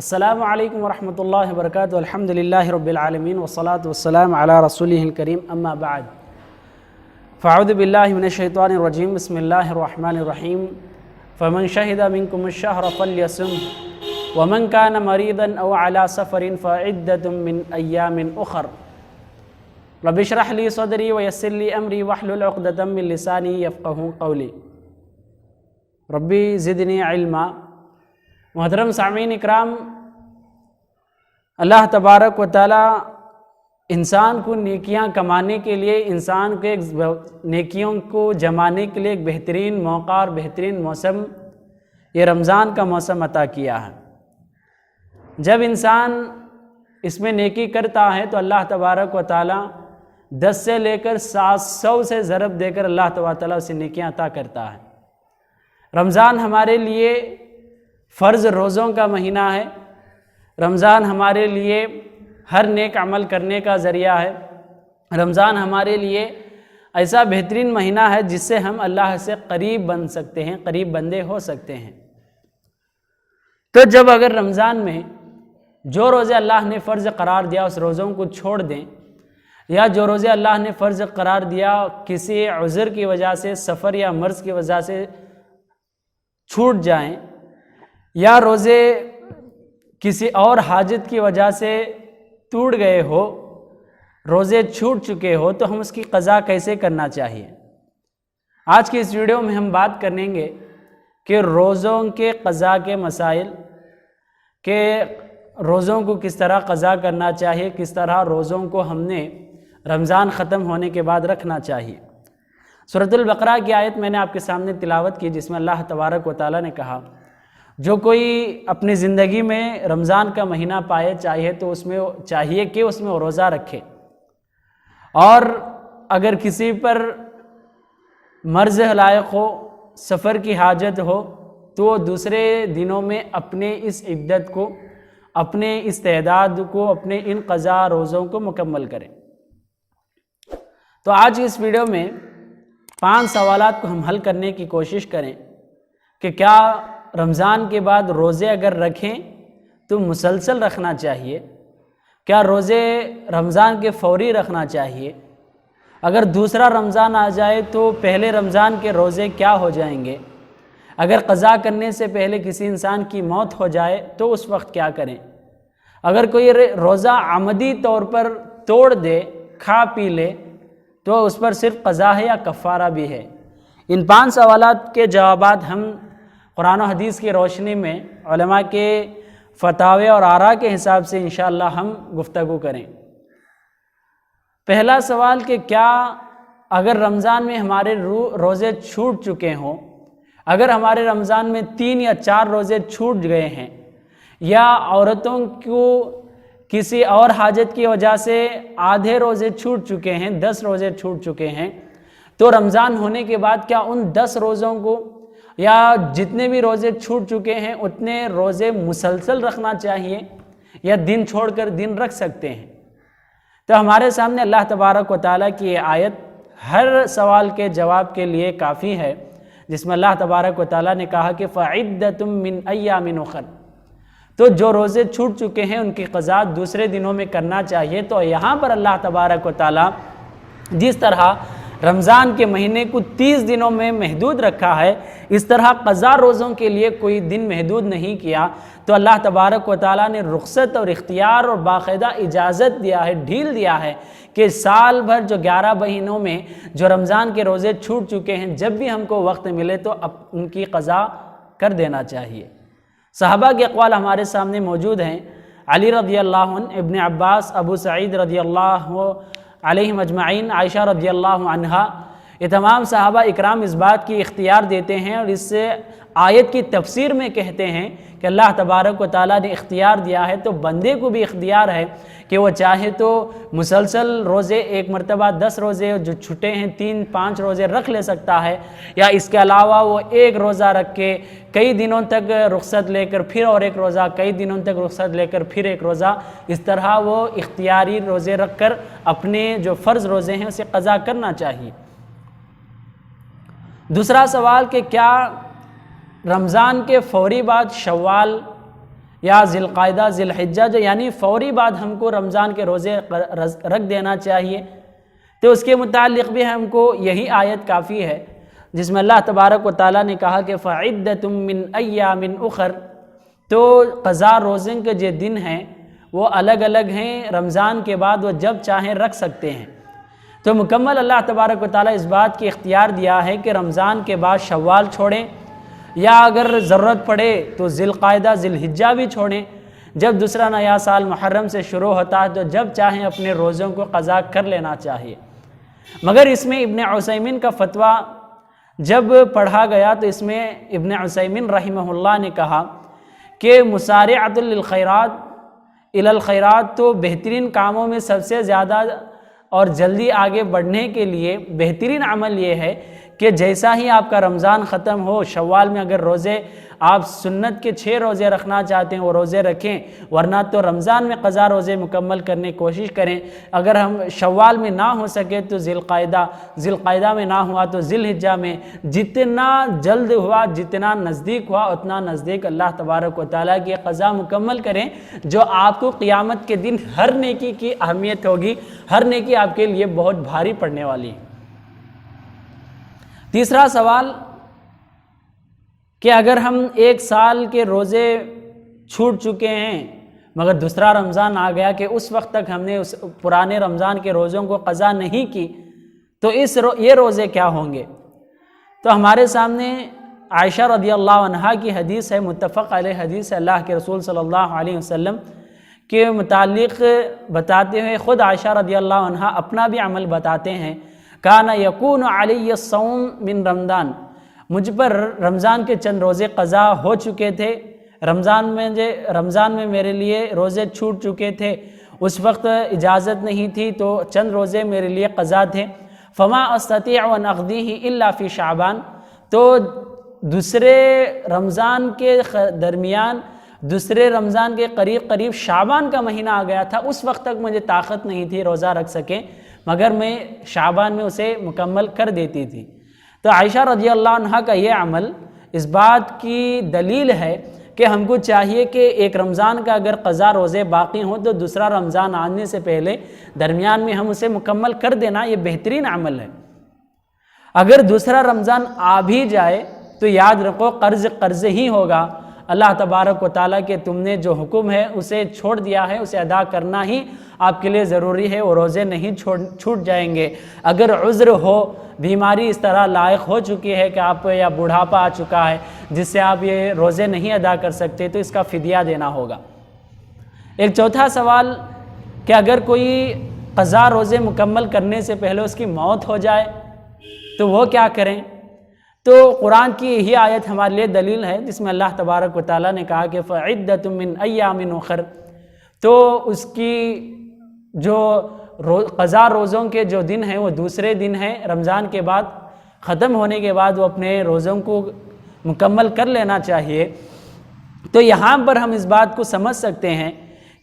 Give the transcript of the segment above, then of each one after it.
السلام علیکم ورحمۃ اللہ وبرکاتہ الحمدللہ رب العالمین والصلاة والسلام علی رسولہ الکریم اما بعد فاعوذ باللہ من الشیطان الرجیم بسم اللہ الرحمن الرحیم فمن شہد منکم الشہر فلیصم ومن کان مریضا او علی سفر فعدۃ من ایام اخر رب اشرح لی صدری ویسر لی امری واحلل عقدۃ من لسانی یفقہوا قولی ربی زدنی علما۔ محترم سامعین اکرام، اللہ تبارک و تعالی انسان کو نیکیاں کمانے کے لیے، انسان کے نیکیوں کو جمانے کے لیے ایک بہترین موقع اور بہترین موسم یہ رمضان کا موسم عطا کیا ہے۔ جب انسان اس میں نیکی کرتا ہے تو اللہ تبارک و تعالی 10 سے لے کر 700 سے ضرب دے کر اللہ تبارک و تعالی اسے نیکیاں عطا کرتا ہے۔ رمضان ہمارے لیے فرض روزوں کا مہینہ ہے۔ رمضان ہمارے لیے ہر نیک عمل کرنے کا ذریعہ ہے۔ رمضان ہمارے لیے ایسا بہترین مہینہ ہے جس سے ہم اللہ سے قریب بن سکتے ہیں، قریب بندے ہو سکتے ہیں۔ تو جب اگر رمضان میں جو روزے اللہ نے فرض قرار دیا اس روزوں کو چھوڑ دیں، یا جو روزے اللہ نے فرض قرار دیا کسی عذر کی وجہ سے، سفر یا مرض کی وجہ سے چھوٹ جائیں، یا روزے کسی اور حاجت کی وجہ سے ٹوٹ گئے ہو، روزے چھوٹ چکے ہو، تو ہم اس کی قضا کیسے کرنا چاہیے۔ آج کی اس ویڈیو میں ہم بات کریں گے کہ روزوں کے قضا کے مسائل، کہ روزوں کو کس طرح قضا کرنا چاہیے، کس طرح روزوں کو ہم نے رمضان ختم ہونے کے بعد رکھنا چاہیے۔ سورۃ البقرہ کی آیت میں نے آپ کے سامنے تلاوت کی، جس میں اللہ تبارک و تعالیٰ نے کہا جو کوئی اپنی زندگی میں رمضان کا مہینہ پائے چاہیے تو اس میں چاہیے کہ اس میں وہ روزہ رکھے، اور اگر کسی پر مرض لائق ہو، سفر کی حاجت ہو، تو وہ دوسرے دنوں میں اپنے اس عدت کو، اپنے اس تعداد کو، اپنے ان قضا روزوں کو مکمل کریں۔ تو آج اس ویڈیو میں 5 سوالات کو ہم حل کرنے کی کوشش کریں کہ کیا رمضان کے بعد روزے اگر رکھیں تو مسلسل رکھنا چاہیے، کیا روزے رمضان کے فوری رکھنا چاہیے، اگر دوسرا رمضان آ جائے تو پہلے رمضان کے روزے کیا ہو جائیں گے، اگر قضا کرنے سے پہلے کسی انسان کی موت ہو جائے تو اس وقت کیا کریں، اگر کوئی روزہ عمدی طور پر توڑ دے، کھا پی لے، تو اس پر صرف قضا ہے یا کفارہ بھی ہے۔ ان 5 سوالات کے جوابات ہم قرآن و حدیث کی روشنی میں علماء کے فتاوے اور آراء کے حساب سے انشاءاللہ ہم گفتگو کریں۔ پہلا سوال کہ کیا اگر رمضان میں ہمارے روزے چھوٹ چکے ہوں، اگر ہمارے رمضان میں 3 یا 4 روزے چھوٹ گئے ہیں، یا عورتوں کو کسی اور حاجت کی وجہ سے آدھے روزے چھوٹ چکے ہیں، 10 روزے چھوٹ چکے ہیں، تو رمضان ہونے کے بعد کیا ان 10 روزوں کو یا جتنے بھی روزے چھوٹ چکے ہیں اتنے روزے مسلسل رکھنا چاہیے، یا دن چھوڑ کر دن رکھ سکتے ہیں؟ تو ہمارے سامنے اللہ تبارک و تعالیٰ کی یہ آیت ہر سوال کے جواب کے لیے کافی ہے، جس میں اللہ تبارک و تعالیٰ نے کہا کہ فَعِدَّةٌ مِّنْ أَيَّامٍ أُخَرَ، تو جو روزے چھوٹ چکے ہیں ان کی قضا دوسرے دنوں میں کرنا چاہیے۔ تو یہاں پر اللہ تبارک و تعالیٰ جس طرح رمضان کے مہینے کو 30 دنوں میں محدود رکھا ہے، اس طرح قضا روزوں کے لیے کوئی دن محدود نہیں کیا۔ تو اللہ تبارک و تعالیٰ نے رخصت اور اختیار اور باقاعدہ اجازت دیا ہے، ڈھیل دیا ہے کہ سال بھر جو 11 مہینوں میں جو رمضان کے روزے چھوٹ چکے ہیں، جب بھی ہم کو وقت ملے تو اب ان کی قضا کر دینا چاہیے۔ صحابہ کے اقوال ہمارے سامنے موجود ہیں۔ علی رضی اللہ عنہ، ابن عباس، ابو سعید رضی اللہ علیہم اجمعین، عائشہ رضی اللہ عنہا، یہ تمام صحابہ اکرام اس بات کی اختیار دیتے ہیں اور اس سے آیت کی تفسیر میں کہتے ہیں کہ اللہ تبارک و تعالیٰ نے اختیار دیا ہے تو بندے کو بھی اختیار ہے کہ وہ چاہے تو مسلسل روزے، ایک مرتبہ 10 روزے جو چھٹے ہیں 3-5 روزے رکھ لے سکتا ہے، یا اس کے علاوہ وہ ایک روزہ رکھ کے کئی دنوں تک رخصت لے کر پھر اور ایک روزہ، کئی دنوں تک رخصت لے کر پھر ایک روزہ، اس طرح وہ اختیاری روزے رکھ کر اپنے جو فرض روزے ہیں اسے قضا کرنا چاہیے۔ دوسرا سوال کہ کیا رمضان کے فوری بعد شوال یا ذی القعدہ ذی الحجہ جو یعنی فوری بعد ہم کو رمضان کے روزے رکھ دینا چاہیے، تو اس کے متعلق بھی ہم کو یہی آیت کافی ہے جس میں اللہ تبارک و تعالیٰ نے کہا کہ فَعِدَّةٌ مِّنْ أَيَّامٍ أُخَرَ، تو قضا روزے کے جو دن ہیں وہ الگ الگ ہیں، رمضان کے بعد وہ جب چاہیں رکھ سکتے ہیں۔ تو مکمل اللہ تبارک و تعالیٰ اس بات کی اختیار دیا ہے کہ رمضان کے بعد شوال چھوڑیں، یا اگر ضرورت پڑے تو ذی القعدہ ذی الحجہ بھی چھوڑیں۔ جب دوسرا نیا سال محرم سے شروع ہوتا ہے تو جب چاہیں اپنے روزوں کو قضا کر لینا چاہیے۔ مگر اس میں ابن عثیمین کا فتویٰ جب پڑھا گیا تو اس میں ابن عثیمین رحمہ اللہ نے کہا کہ مسارعۃ للخیرات الی الخیرات، تو بہترین کاموں میں سب سے زیادہ اور جلدی آگے بڑھنے کے لیے بہترین عمل یہ ہے کہ جیسا ہی آپ کا رمضان ختم ہو، شوال میں اگر روزے آپ سنت کے 6 روزے رکھنا چاہتے ہیں وہ روزے رکھیں، ورنہ تو رمضان میں قضا روزے مکمل کرنے کی کوشش کریں۔ اگر ہم شوال میں نہ ہو سکے تو ذی القعدہ میں نہ ہوا تو ذی الحجہ میں، جتنا جلد ہوا جتنا نزدیک ہوا اتنا نزدیک اللہ تبارک و تعالیٰ کی قضا مکمل کریں، جو آپ کو قیامت کے دن ہر نیکی کی اہمیت ہوگی، ہر نیکی آپ کے لیے بہت بھاری پڑنے والی ہے۔ تیسرا سوال کہ اگر ہم 1 سال کے روزے چھوٹ چکے ہیں مگر دوسرا رمضان آ گیا کہ اس وقت تک ہم نے اس پرانے رمضان کے روزوں کو قضا نہیں کی، تو یہ روزے کیا ہوں گے؟ تو ہمارے سامنے عائشہ رضی اللہ عنہا کی حدیث ہے، متفق علیہ حدیث ہے، اللہ کے رسول صلی اللہ علیہ وسلم کے متعلق بتاتے ہوئے خود عائشہ رضی اللہ عنہا اپنا بھی عمل بتاتے ہیں، کان یکون علی الصوم من رمضان، مجھ پر رمضان کے چند روزے قضا ہو چکے تھے، رمضان میں میرے لیے روزے چھوٹ چکے تھے، اس وقت اجازت نہیں تھی تو چند روزے میرے لیے قضا تھے، فما استطیع ان اقضیہ الا فی شعبان، تو دوسرے رمضان کے درمیان دوسرے رمضان کے قریب شعبان کا مہینہ آ گیا تھا، اس وقت تک مجھے طاقت نہیں تھی روزہ رکھ سکیں، مگر میں شعبان میں اسے مکمل کر دیتی تھی۔ تو عائشہ رضی اللہ عنہ کا یہ عمل اس بات کی دلیل ہے کہ ہم کو چاہیے کہ ایک رمضان کا اگر قضا روزے باقی ہوں تو دوسرا رمضان آنے سے پہلے درمیان میں ہم اسے مکمل کر دینا، یہ بہترین عمل ہے۔ اگر دوسرا رمضان آ بھی جائے تو یاد رکھو قرض ہی ہوگا، اللہ تبارک و تعالیٰ کے تم نے جو حکم ہے اسے چھوڑ دیا ہے، اسے ادا کرنا ہی آپ کے لیے ضروری ہے، وہ روزے نہیں چھوٹ جائیں گے۔ اگر عذر ہو، بیماری اس طرح لائق ہو چکی ہے کہ آپ یا بڑھاپا آ چکا ہے جس سے آپ یہ روزے نہیں ادا کر سکتے تو اس کا فدیہ دینا ہوگا۔ ایک چوتھا سوال کہ اگر کوئی قضا روزے مکمل کرنے سے پہلے اس کی موت ہو جائے تو وہ کیا کریں؟ تو قرآن کی یہی آیت ہمارے لیے دلیل ہے جس میں اللہ تبارک و تعالیٰ نے کہا کہ فَعِدَّةٌ مِّنْ أَيَّامٍ أُخَرَ، تو اس کی جو قضا روزوں کے جو دن ہیں وہ دوسرے دن ہیں، رمضان کے بعد ختم ہونے کے بعد وہ اپنے روزوں کو مکمل کر لینا چاہیے۔ تو یہاں پر ہم اس بات کو سمجھ سکتے ہیں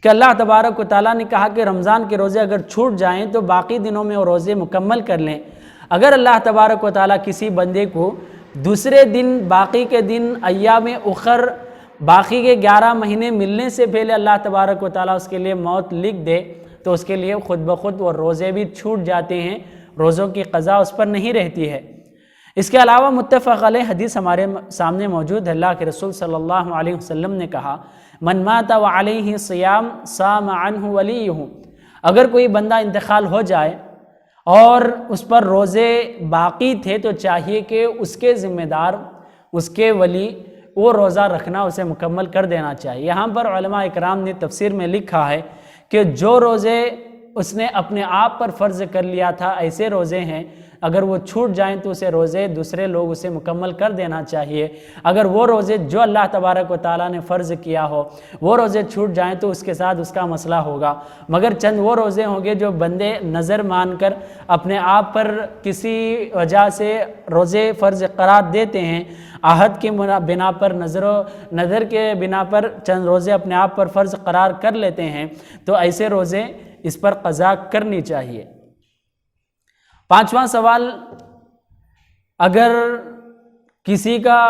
کہ اللہ تبارک و تعالیٰ نے کہا کہ رمضان کے روزے اگر چھوٹ جائیں تو باقی دنوں میں وہ روزے مکمل کر لیں۔ اگر اللہ تبارک و تعالیٰ کسی بندے کو دوسرے دن، باقی کے دن، ایام اخر، باقی کے 11 مہینے ملنے سے پہلے اللہ تبارک و تعالیٰ اس کے لیے موت لکھ دے تو اس کے لیے خود بخود وہ روزے بھی چھوٹ جاتے ہیں، روزوں کی قضا اس پر نہیں رہتی ہے۔ اس کے علاوہ متفق علیہ حدیث ہمارے سامنے موجود ہے، اللہ کے رسول صلی اللہ علیہ وسلم نے کہا من مات وعلیہ صیام صام عنہ ولیہ، اگر کوئی بندہ انتقال ہو جائے اور اس پر روزے باقی تھے تو چاہیے کہ اس کے ذمہ دار، اس کے ولی، وہ روزہ رکھنا اسے مکمل کر دینا چاہیے۔ یہاں پر علماء اکرام نے تفسیر میں لکھا ہے کہ جو روزے اس نے اپنے آپ پر فرض کر لیا تھا ایسے روزے ہیں، اگر وہ چھوٹ جائیں تو اسے روزے دوسرے لوگ اسے مکمل کر دینا چاہیے۔ اگر وہ روزے جو اللہ تبارک و تعالیٰ نے فرض کیا ہو وہ روزے چھوٹ جائیں تو اس کے ساتھ اس کا مسئلہ ہوگا، مگر چند وہ روزے ہوں گے جو بندے نظر مان کر اپنے آپ پر کسی وجہ سے روزے فرض قرار دیتے ہیں، عہد کے بنا پر، نظر کے بنا پر چند روزے اپنے آپ پر فرض قرار کر لیتے ہیں، تو ایسے روزے اس پر قضا کرنی چاہیے۔ پانچواں سوال، اگر کسی کا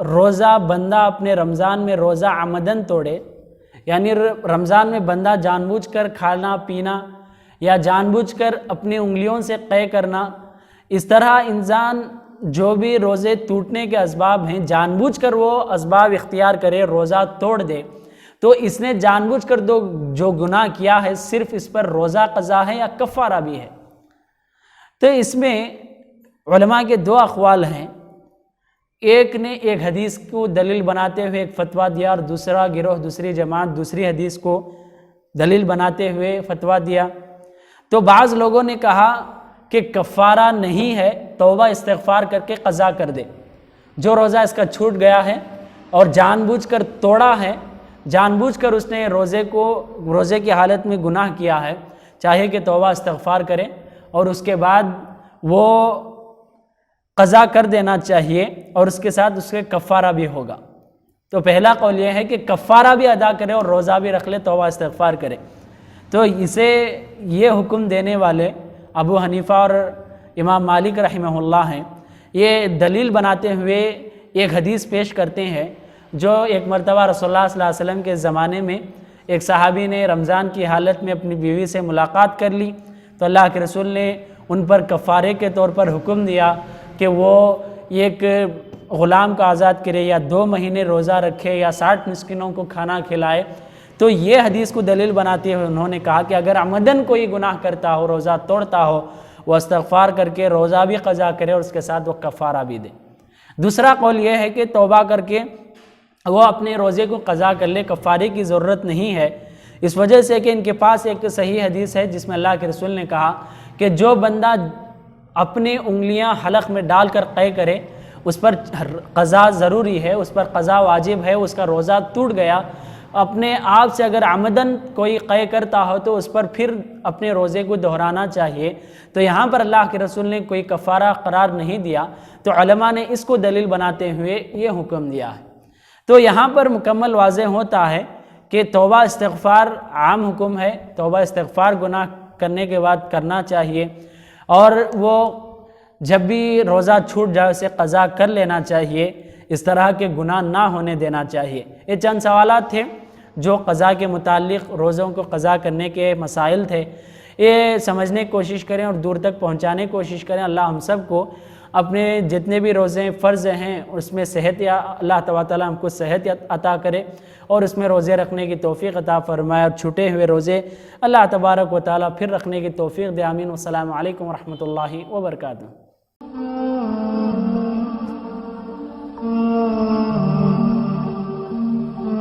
روزہ بندہ اپنے رمضان میں روزہ عمدن توڑے یعنی رمضان میں بندہ جان بوجھ کر کھانا پینا یا جان بوجھ کر اپنی انگلیوں سے قے کرنا، اس طرح انسان جو بھی روزے ٹوٹنے کے اسباب ہیں جان بوجھ کر وہ اسباب اختیار کرے، روزہ توڑ دے، تو اس نے جان بوجھ کر جو گناہ کیا ہے صرف اس پر روزہ قضا ہے یا کفارہ بھی ہے۔ تو اس میں علماء کے دو اقوال ہیں، ایک نے ایک حدیث کو دلیل بناتے ہوئے ایک فتویٰ دیا، اور دوسرا گروہ، دوسری جماعت دوسری حدیث کو دلیل بناتے ہوئے فتویٰ دیا۔ تو بعض لوگوں نے کہا کہ کفارہ نہیں ہے، توبہ استغفار کر کے قضا کر دے، جو روزہ اس کا چھوٹ گیا ہے اور جان بوجھ کر توڑا ہے، جان بوجھ کر اس نے روزے کی حالت میں گناہ کیا ہے، چاہے کہ توبہ استغفار کرے اور اس کے بعد وہ قضا کر دینا چاہیے، اور اس کے ساتھ اس کے کفارہ بھی ہوگا۔ تو پہلا قول یہ ہے کہ کفارہ بھی ادا کرے اور روزہ بھی رکھ لے، توبہ استغفار کرے۔ تو اسے یہ حکم دینے والے ابو حنیفہ اور امام مالک رحمہ اللہ ہیں، یہ دلیل بناتے ہوئے ایک حدیث پیش کرتے ہیں، جو ایک مرتبہ رسول اللہ صلی اللہ علیہ وسلم کے زمانے میں ایک صحابی نے رمضان کی حالت میں اپنی بیوی سے ملاقات کر لی، تو اللہ کے رسول نے ان پر کفارے کے طور پر حکم دیا کہ وہ ایک غلام کو آزاد کرے یا 2 مہینے روزہ رکھے یا 60 مسکینوں کو کھانا کھلائے۔ تو یہ حدیث کو دلیل بناتے ہوئے انہوں نے کہا کہ اگر عمدن کوئی گناہ کرتا ہو، روزہ توڑتا ہو، وہ استغفار کر کے روزہ بھی قضا کرے اور اس کے ساتھ وہ کفارہ بھی دے۔ دوسرا قول یہ ہے کہ توبہ کر کے وہ اپنے روزے کو قضا کر لے، کفارے کی ضرورت نہیں ہے، اس وجہ سے کہ ان کے پاس ایک صحیح حدیث ہے جس میں اللہ کے رسول نے کہا کہ جو بندہ اپنی انگلیاں حلق میں ڈال کر قے کرے اس پر قضا ضروری ہے، اس پر قضا واجب ہے، اس کا روزہ ٹوٹ گیا۔ اپنے آپ سے اگر عمدن کوئی قے کرتا ہو تو اس پر پھر اپنے روزے کو دہرانا چاہیے۔ تو یہاں پر اللہ کے رسول نے کوئی کفارہ قرار نہیں دیا، تو علماء نے اس کو دلیل بناتے ہوئے یہ حکم دیا ہے۔ تو یہاں پر مکمل واضح ہوتا ہے کہ توبہ استغفار عام حکم ہے، توبہ استغفار گناہ کرنے کے بعد کرنا چاہیے، اور وہ جب بھی روزہ چھوٹ جائے اسے قضا کر لینا چاہیے، اس طرح کے گناہ نہ ہونے دینا چاہیے۔ یہ چند سوالات تھے جو قضا کے متعلق روزوں کو قضا کرنے کے مسائل تھے، یہ سمجھنے کی کوشش کریں اور دور تک پہنچانے کی کوشش کریں۔ اللہ ہم سب کو اپنے جتنے بھی روزے فرض ہیں اس میں صحت یا اللہ تعالیٰ ہم کو صحت عطا کرے اور اس میں روزے رکھنے کی توفیق عطا فرمائے، اور چھوٹے ہوئے روزے اللہ تبارک و تعالیٰ پھر رکھنے کی توفیق دے۔ آمین۔ والسلام علیکم ورحمۃ اللہ وبرکاتہ۔